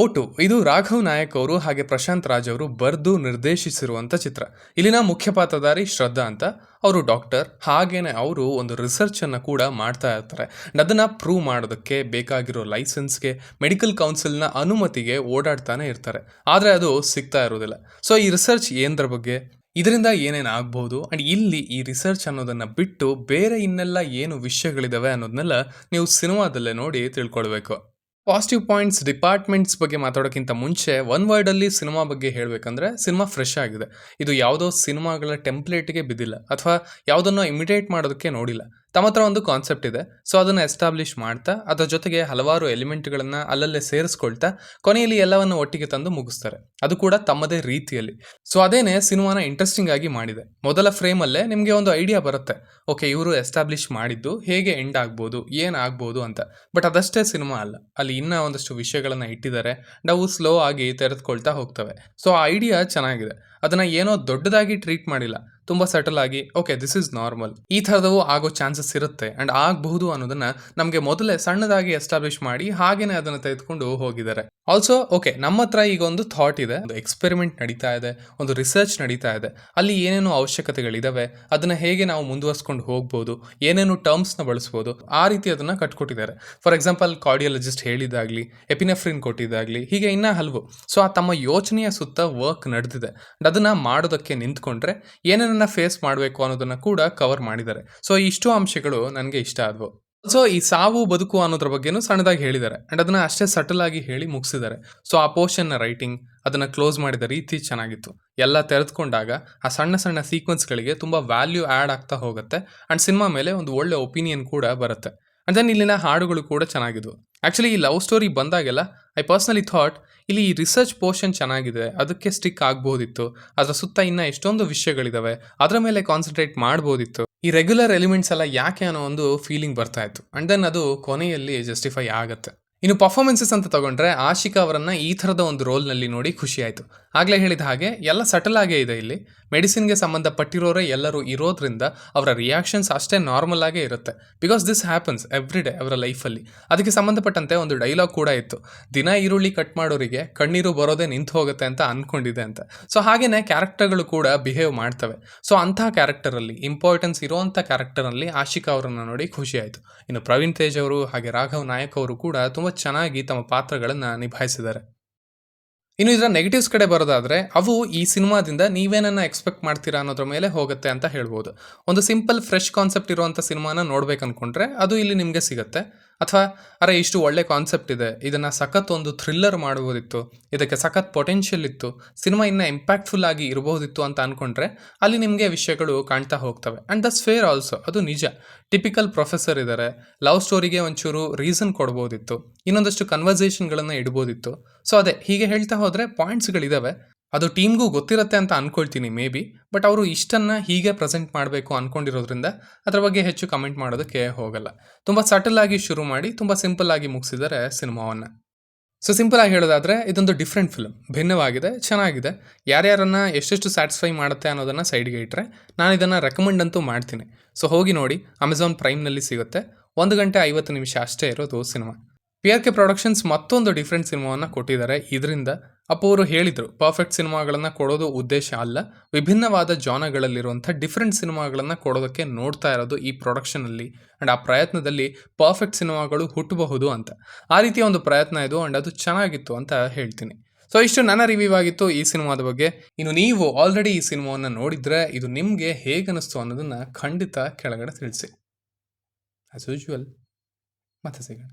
Vote ಇದು ರಾಘವ್ ನಾಯಕ್ ಅವರು ಹಾಗೆ ಪ್ರಶಾಂತ್ ರಾಜ್ ಅವರು ಬರೆದು ನಿರ್ದೇಶಿಸಿರುವಂಥ ಚಿತ್ರ. ಇಲ್ಲಿನ ಮುಖ್ಯ ಪಾತ್ರಧಾರಿ ಶ್ರದ್ಧಾ ಅಂತ. ಅವರು ಡಾಕ್ಟರ್, ಹಾಗೇನೆ ಅವರು ಒಂದು ರಿಸರ್ಚ್ ಅನ್ನು ಕೂಡ ಮಾಡ್ತಾ ಇರ್ತಾರೆ. ಅದನ್ನ ಪ್ರೂವ್ ಮಾಡೋದಕ್ಕೆ ಬೇಕಾಗಿರೋ ಲೈಸೆನ್ಸ್ಗೆ ಮೆಡಿಕಲ್ ಕೌನ್ಸಿಲ್ನ ಅನುಮತಿಗೆ ಓಡಾಡ್ತಾನೆ ಇರ್ತಾರೆ. ಆದರೆ ಅದು ಸಿಗ್ತಾ ಇರೋದಿಲ್ಲ. ಸೊ ಈ ರಿಸರ್ಚ್ ಏನದ್ರ ಬಗ್ಗೆ, ಇದರಿಂದ ಏನೇನು ಆಗ್ಬಹುದು ಅಂಡ್ ಇಲ್ಲಿ ಈ ರಿಸರ್ಚ್ ಅನ್ನೋದನ್ನ ಬಿಟ್ಟು ಬೇರೆ ಇನ್ನೆಲ್ಲ ಏನು ವಿಷಯಗಳಿದಾವೆ ಅನ್ನೋದನ್ನೆಲ್ಲ ನೀವು ಸಿನಿಮಾದಲ್ಲೇ ನೋಡಿ ತಿಳ್ಕೊಳ್ಬೇಕು. ಪಾಸಿಟಿವ್ ಪಾಯಿಂಟ್ಸ್, ಡಿಪಾರ್ಟ್ಮೆಂಟ್ಸ್ ಬಗ್ಗೆ ಮಾತಾಡೋಕ್ಕಿಂತ ಮುಂಚೆ ಒನ್ ವರ್ಡಲ್ಲಿ ಸಿನಿಮಾ ಬಗ್ಗೆ ಹೇಳಬೇಕಂದ್ರೆ ಸಿನಿಮಾ ಫ್ರೆಶ್ ಆಗಿದೆ. ಇದು ಯಾವುದೋ ಸಿನಿಮಾಗಳ ಟೆಂಪ್ಲೇಟ್ಗೆ ಬಿದ್ದಿಲ್ಲ ಅಥವಾ ಯಾವುದನ್ನೋ ಇಮಿಟೇಟ್ ಮಾಡೋದಕ್ಕೆ ನೋಡಿಲ್ಲ. ತಮ್ಮ ಹತ್ರ ಒಂದು ಕಾನ್ಸೆಪ್ಟ್ ಇದೆ, ಸೊ ಅದನ್ನು ಎಸ್ಟಾಬ್ಲಿಷ್ ಮಾಡ್ತಾ ಅದರ ಜೊತೆಗೆ ಹಲವಾರು ಎಲಿಮೆಂಟ್ಗಳನ್ನು ಅಲ್ಲಲ್ಲೇ ಸೇರಿಸ್ಕೊಳ್ತಾ ಕೊನೆಯಲ್ಲಿ ಎಲ್ಲವನ್ನು ಒಟ್ಟಿಗೆ ತಂದು ಮುಗಿಸ್ತಾರೆ, ಅದು ಕೂಡ ತಮ್ಮದೇ ರೀತಿಯಲ್ಲಿ. ಸೊ ಅದೇನೆ ಸಿನಿಮಾನ ಇಂಟ್ರೆಸ್ಟಿಂಗ್ ಆಗಿ ಮಾಡಿದೆ. ಮೊದಲ ಫ್ರೇಮಲ್ಲೇ ನಿಮಗೆ ಒಂದು ಐಡಿಯಾ ಬರುತ್ತೆ, ಓಕೆ ಇವರು ಎಸ್ಟಾಬ್ಲಿಷ್ ಮಾಡಿದ್ದು ಹೇಗೆ ಎಂಡ್ ಆಗ್ಬೋದು, ಏನಾಗ್ಬೋದು ಅಂತ. ಬಟ್ ಅದಷ್ಟೇ ಸಿನಿಮಾ ಅಲ್ಲ, ಅಲ್ಲಿ ಇನ್ನೂ ಒಂದಷ್ಟು ವಿಷಯಗಳನ್ನು ಇಟ್ಟಿದ್ದಾರೆ, ನಾವು ಸ್ಲೋ ಆಗಿ ತೆರೆದುಕೊಳ್ತಾ ಹೋಗ್ತವೆ. ಸೊ ಆ ಐಡಿಯಾ ಚೆನ್ನಾಗಿದೆ, ಅದನ್ನು ಏನೋ ದೊಡ್ಡದಾಗಿ ಟ್ರೀಟ್ ಮಾಡಿಲ್ಲ, ತುಂಬ ಸಟಲ್ ಆಗಿ ಓಕೆ ದಿಸ್ ಇಸ್ ನಾರ್ಮಲ್, ಈ ಥರದವು ಆಗೋ ಚಾನ್ಸಸ್ ಇರುತ್ತೆ ಆ್ಯಂಡ್ ಆಗಬಹುದು ಅನ್ನೋದನ್ನ ನಮಗೆ ಮೊದಲೇ ಸಣ್ಣದಾಗಿ ಎಸ್ಟಾಬ್ಲಿಷ್ ಮಾಡಿ ಹಾಗೇನೆ ಅದನ್ನು ತೆಗೆದುಕೊಂಡು ಹೋಗಿದ್ದಾರೆ. ಆಲ್ಸೋ ಓಕೆ ನಮ್ಮ ಹತ್ರ ಈಗ ಒಂದು ಥಾಟ್ ಇದೆ, ಒಂದು ಎಕ್ಸ್ಪೆರಿಮೆಂಟ್ ನಡೀತಾ ಇದೆ, ಒಂದು ರಿಸರ್ಚ್ ನಡೀತಾ ಇದೆ, ಅಲ್ಲಿ ಏನೇನು ಅವಶ್ಯಕತೆಗಳಿದಾವೆ, ಅದನ್ನು ಹೇಗೆ ನಾವು ಮುಂದುವರ್ಸ್ಕೊಂಡು ಹೋಗ್ಬೋದು, ಏನೇನು ಟರ್ಮ್ಸ್ನ ಬಳಸ್ಬೋದು, ಆ ರೀತಿ ಅದನ್ನು ಕಟ್ಕೊಟ್ಟಿದ್ದಾರೆ. ಫಾರ್ ಎಕ್ಸಾಂಪಲ್ ಕಾರ್ಡಿಯಾಲಜಿಸ್ಟ್ ಹೇಳಿದಾಗಲಿ, ಎಪಿನೆಫ್ರಿನ್ ಕೊಟ್ಟಿದ್ದಾಗಲಿ, ಹೀಗೆ ಇನ್ನೂ ಹಲವು. ಸೊ ಆ ತಮ್ಮ ಯೋಚನೆಯ ಸುತ್ತ ವರ್ಕ್ ನಡೆದಿದೆ. ಅದನ್ನು ಮಾಡೋದಕ್ಕೆ ನಿಂತ್ಕೊಂಡ್ರೆ ಏನೇನನ್ನ ಫೇಸ್ ಮಾಡಬೇಕು ಅನ್ನೋದನ್ನ ಕೂಡ ಕವರ್ ಮಾಡಿದ್ದಾರೆ. ಸೊ ಇಷ್ಟು ಅಂಶಗಳು ನನಗೆ ಇಷ್ಟ ಆದವು. ಸೊ ಈ ಸಾವು ಬದುಕು ಅನ್ನೋದ್ರ ಬಗ್ಗೆನೂ ಸಣ್ಣದಾಗಿ ಹೇಳಿದ್ದಾರೆ ಅಂಡ್ ಅದನ್ನ ಅಷ್ಟೇ ಸಟಲ್ ಆಗಿ ಹೇಳಿ ಮುಗಿಸಿದ್ದಾರೆ. ಸೊ ಆ ಪೋರ್ಷನ್ನ ರೈಟಿಂಗ್, ಅದನ್ನ ಕ್ಲೋಸ್ ಮಾಡಿದ ರೀತಿ ಚೆನ್ನಾಗಿತ್ತು. ಎಲ್ಲ ತೆರೆದುಕೊಂಡಾಗ ಆ ಸಣ್ಣ ಸಣ್ಣ ಸೀಕ್ವೆನ್ಸ್ಗಳಿಗೆ ತುಂಬ ವ್ಯಾಲ್ಯೂ ಆ್ಯಡ್ ಆಗ್ತಾ ಹೋಗುತ್ತೆ ಅಂಡ್ ಸಿನಿಮಾ ಮೇಲೆ ಒಂದು ಒಳ್ಳೆ ಒಪಿನಿಯನ್ ಕೂಡ ಬರುತ್ತೆ. ಅಂಡ್ ದೆನ್ ಇಲ್ಲಿನ ಹಾಡುಗಳು ಕೂಡ ಚೆನ್ನಾಗಿದ್ವು. ಆ್ಯಕ್ಚುಲಿ ಈ ಲವ್ ಸ್ಟೋರಿ ಬಂದಾಗೆಲ್ಲ ಐ ಪರ್ಸ್ನಲಿ ಥಾಟ್ ಇಲ್ಲಿ ಈ ರಿಸರ್ಚ್ ಪೋರ್ಷನ್ ಚೆನ್ನಾಗಿದೆ, ಅದಕ್ಕೆ ಸ್ಟಿಕ್ ಆಗ್ಬೋದಿತ್ತು, ಅದರ ಸುತ್ತ ಇನ್ನೂ ಎಷ್ಟೊಂದು ವಿಷಯಗಳಿದಾವೆ, ಅದರ ಮೇಲೆ ಕಾನ್ಸಂಟ್ರೇಟ್ ಮಾಡ್ಬೋದಿತ್ತು. ಈ ರೆಗ್ಯುಲರ್ ಎಲಿಮೆಂಟ್ಸ್ ಎಲ್ಲ ಯಾಕೆ ಅನ್ನೋ ಒಂದು ಫೀಲಿಂಗ್ ಬರ್ತಾ ಇತ್ತು ಅಂಡ್ ದೆನ್ ಅದು ಕೊನೆಯಲ್ಲಿ ಜಸ್ಟಿಫೈ ಆಗುತ್ತೆ. ಇನ್ನು ಪರ್ಫಾರ್ಮೆನ್ಸಸ್ ಅಂತ ತಗೊಂಡ್ರೆ ಆಶಿಕಾ ಅವರನ್ನ ಈ ಥರದ ಒಂದು ರೋಲ್ನಲ್ಲಿ ನೋಡಿ ಖುಷಿ ಆಯಿತು. ಆಗಲೇ ಹೇಳಿದ ಹಾಗೆ ಎಲ್ಲ ಸಟಲ್ ಆಗೇ ಇದೆ. ಇಲ್ಲಿ ಮೆಡಿಸಿನ್ಗೆ ಸಂಬಂಧಪಟ್ಟಿರೋರೇ ಎಲ್ಲರೂ ಇರೋದ್ರಿಂದ ಅವರ ರಿಯಾಕ್ಷನ್ಸ್ ಅಷ್ಟೇ ನಾರ್ಮಲ್ ಆಗೇ ಇರುತ್ತೆ. Because this happens every day ಅವರ ಲೈಫಲ್ಲಿ. ಅದಕ್ಕೆ ಸಂಬಂಧಪಟ್ಟಂತೆ ಒಂದು ಡೈಲಾಗ್ ಕೂಡ ಇತ್ತು, ದಿನ ಈರುಳ್ಳಿ ಕಟ್ ಮಾಡೋರಿಗೆ ಕಣ್ಣೀರು ಬರೋದೇ ನಿಂತು ಹೋಗುತ್ತೆ ಅಂತ ಅಂದ್ಕೊಂಡಿದೆ ಅಂತ. ಸೊ ಹಾಗೇನೆ ಕ್ಯಾರೆಕ್ಟರ್ಗಳು ಕೂಡ ಬಿಹೇವ್ ಮಾಡ್ತವೆ. ಸೊ ಅಂಥ ಕ್ಯಾರೆಕ್ಟರಲ್ಲಿ, ಇಂಪಾರ್ಟೆನ್ಸ್ ಇರೋವಂಥ ಕ್ಯಾರೆಕ್ಟರಲ್ಲಿ ಆಶಿಕಾ ಅವರನ್ನು ನೋಡಿ ಖುಷಿ ಆಯಿತು. ಇನ್ನು ಪ್ರವೀಣ್ ತೇಜ್ ಅವರು ಹಾಗೆ ರಾಘವ್ ನಾಯಕ್ ಅವರು ಕೂಡ ತುಂಬ ಚೆನ್ನಾಗಿ ತಮ್ಮ ಪಾತ್ರಗಳನ್ನು ನಿಭಾಯಿಸಿದ್ದಾರೆ. ಇನ್ನು ಇದರ ನೆಗೆಟಿವ್ಸ್ ಕಡೆ ಬರೋದಾದರೆ ಅವು ಈ ಸಿನಿಮಾದಿಂದ ನೀವೇನನ್ನ ಎಕ್ಸ್ಪೆಕ್ಟ್ ಮಾಡ್ತೀರಾ ಅನ್ನೋದ್ರ ಮೇಲೆ ಹೋಗುತ್ತೆ ಅಂತ ಹೇಳ್ಬೋದು. ಒಂದು ಸಿಂಪಲ್ ಫ್ರೆಶ್ ಕಾನ್ಸೆಪ್ಟ್ ಇರುವಂಥ ಸಿನಿಮಾನ ನೋಡ್ಬೇಕು ಅಂದ್ಕೊಂಡ್ರೆ ಅದು ಇಲ್ಲಿ ನಿಮಗೆ ಸಿಗುತ್ತೆ. ಅಥವಾ ಅರೆ ಇಷ್ಟು ಒಳ್ಳೆ ಕಾನ್ಸೆಪ್ಟ್ ಇದೆ, ಇದನ್ನು ಸಖತ್ ಒಂದು ಥ್ರಿಲ್ಲರ್ ಮಾಡ್ಬೋದಿತ್ತು, ಇದಕ್ಕೆ ಸಖತ್ ಪೊಟೆನ್ಷಿಯಲ್ ಇತ್ತು, ಸಿನಿಮಾ ಇನ್ನೂ ಇಂಪ್ಯಾಕ್ಟ್ಫುಲ್ ಆಗಿ ಇರಬಹುದಿತ್ತು ಅಂತ ಅಂದ್ಕೊಂಡ್ರೆ ಅಲ್ಲಿ ನಿಮಗೆ ವಿಷಯಗಳು ಕಾಣ್ತಾ ಹೋಗ್ತವೆ. ಆ್ಯಂಡ್ ದಟ್ಸ್ ಫೇರ್ ಆಲ್ಸೋ, ಅದು ನಿಜ. ಟಿಪಿಕಲ್ ಪ್ರೊಫೆಸರ್ ಇದ್ದಾರೆ, ಲವ್ ಸ್ಟೋರಿಗೆ ಒಂಚೂರು ರೀಸನ್ ಕೊಡ್ಬೋದಿತ್ತು, ಇನ್ನೊಂದಷ್ಟು ಕನ್ವರ್ಸೇಷನ್ಗಳನ್ನು ಇಡ್ಬೋದಿತ್ತು. ಸೊ ಅದೇ ಹೀಗೆ ಹೇಳ್ತಾ ಹೋದರೆ ಪಾಯಿಂಟ್ಸ್ಗಳಿದ್ದಾವೆ. ಅದು ಟೀಮ್ಗೂ ಗೊತ್ತಿರುತ್ತೆ ಅಂತ ಅಂದ್ಕೊಳ್ತೀನಿ ಮೇ ಬಿ. ಬಟ್ ಅವರು ಇಷ್ಟನ್ನು ಹೀಗೆ ಪ್ರೆಸೆಂಟ್ ಮಾಡಬೇಕು ಅಂದ್ಕೊಂಡಿರೋದ್ರಿಂದ ಅದರ ಬಗ್ಗೆ ಹೆಚ್ಚು ಕಮೆಂಟ್ ಮಾಡೋದಕ್ಕೆ ಹೋಗಲ್ಲ. ತುಂಬ ಸಟಲ್ ಆಗಿ ಶುರು ಮಾಡಿ ತುಂಬ ಸಿಂಪಲ್ ಆಗಿ ಮುಗಿಸಿದ್ದಾರೆ ಸಿನಿಮಾವನ್ನು. ಸೊ ಸಿಂಪಲ್ ಆಗಿ ಹೇಳೋದಾದರೆ ಇದೊಂದು ಡಿಫ್ರೆಂಟ್ ಫಿಲ್ಮ್, ಭಿನ್ನವಾಗಿದೆ, ಚೆನ್ನಾಗಿದೆ. ಯಾರ್ಯಾರನ್ನು ಎಷ್ಟೆಷ್ಟು ಸ್ಯಾಟಿಸ್ಫೈ ಮಾಡುತ್ತೆ ಅನ್ನೋದನ್ನು ಸೈಡ್ಗೆ ಇಟ್ಟರೆ ನಾನು ಇದನ್ನು ರೆಕಮೆಂಡ್ ಅಂತೂ ಮಾಡ್ತೀನಿ. ಸೊ ಹೋಗಿ ನೋಡಿ, ಅಮೆಝಾನ್ ಪ್ರೈಮ್ನಲ್ಲಿ ಸಿಗುತ್ತೆ. 1 ಗಂಟೆ 50 ನಿಮಿಷ ಅಷ್ಟೇ ಇರೋದು ಸಿನಿಮಾ. PRK ಪ್ರೊಡಕ್ಷನ್ಸ್ ಮತ್ತೊಂದು ಡಿಫ್ರೆಂಟ್ ಸಿನಿಮಾವನ್ನು ಕೊಟ್ಟಿದ್ದಾರೆ. ಇದರಿಂದ ಅಪ್ಪು ಅವರು ಹೇಳಿದರು, ಪರ್ಫೆಕ್ಟ್ ಸಿನಿಮಾಗಳನ್ನು ಕೊಡೋದು ಉದ್ದೇಶ ಅಲ್ಲ, ವಿಭಿನ್ನವಾದ ಜಾನಗಳಲ್ಲಿರುವಂಥ ಡಿಫ್ರೆಂಟ್ ಸಿನಿಮಾಗಳನ್ನು ಕೊಡೋದಕ್ಕೆ ನೋಡ್ತಾ ಇರೋದು ಈ ಪ್ರೊಡಕ್ಷನಲ್ಲಿ. ಆ್ಯಂಡ್ ಆ ಪ್ರಯತ್ನದಲ್ಲಿ ಪರ್ಫೆಕ್ಟ್ ಸಿನಿಮಾಗಳು ಹುಟ್ಟಬಹುದು ಅಂತ. ಆ ರೀತಿಯ ಒಂದು ಪ್ರಯತ್ನ ಇದು ಆ್ಯಂಡ್ ಅದು ಚೆನ್ನಾಗಿತ್ತು ಅಂತ ಹೇಳ್ತೀನಿ. ಸೊ ಇಷ್ಟು ನನ್ನ ರಿವ್ಯೂ ಆಗಿತ್ತು ಈ ಸಿನಿಮಾದ ಬಗ್ಗೆ. ಇನ್ನು ನೀವು ಆಲ್ರೆಡಿ ಈ ಸಿನಿಮಾವನ್ನು ನೋಡಿದರೆ ಇದು ನಿಮಗೆ ಹೇಗನ್ನಿಸ್ತು ಅನ್ನೋದನ್ನು ಖಂಡಿತ ಕೆಳಗಡೆ ತಿಳಿಸಿ. ಆ್ಯಸ್ ಯೂಶುವಲ್ ಮತ್ತೆ ಸಿಗೋಣ.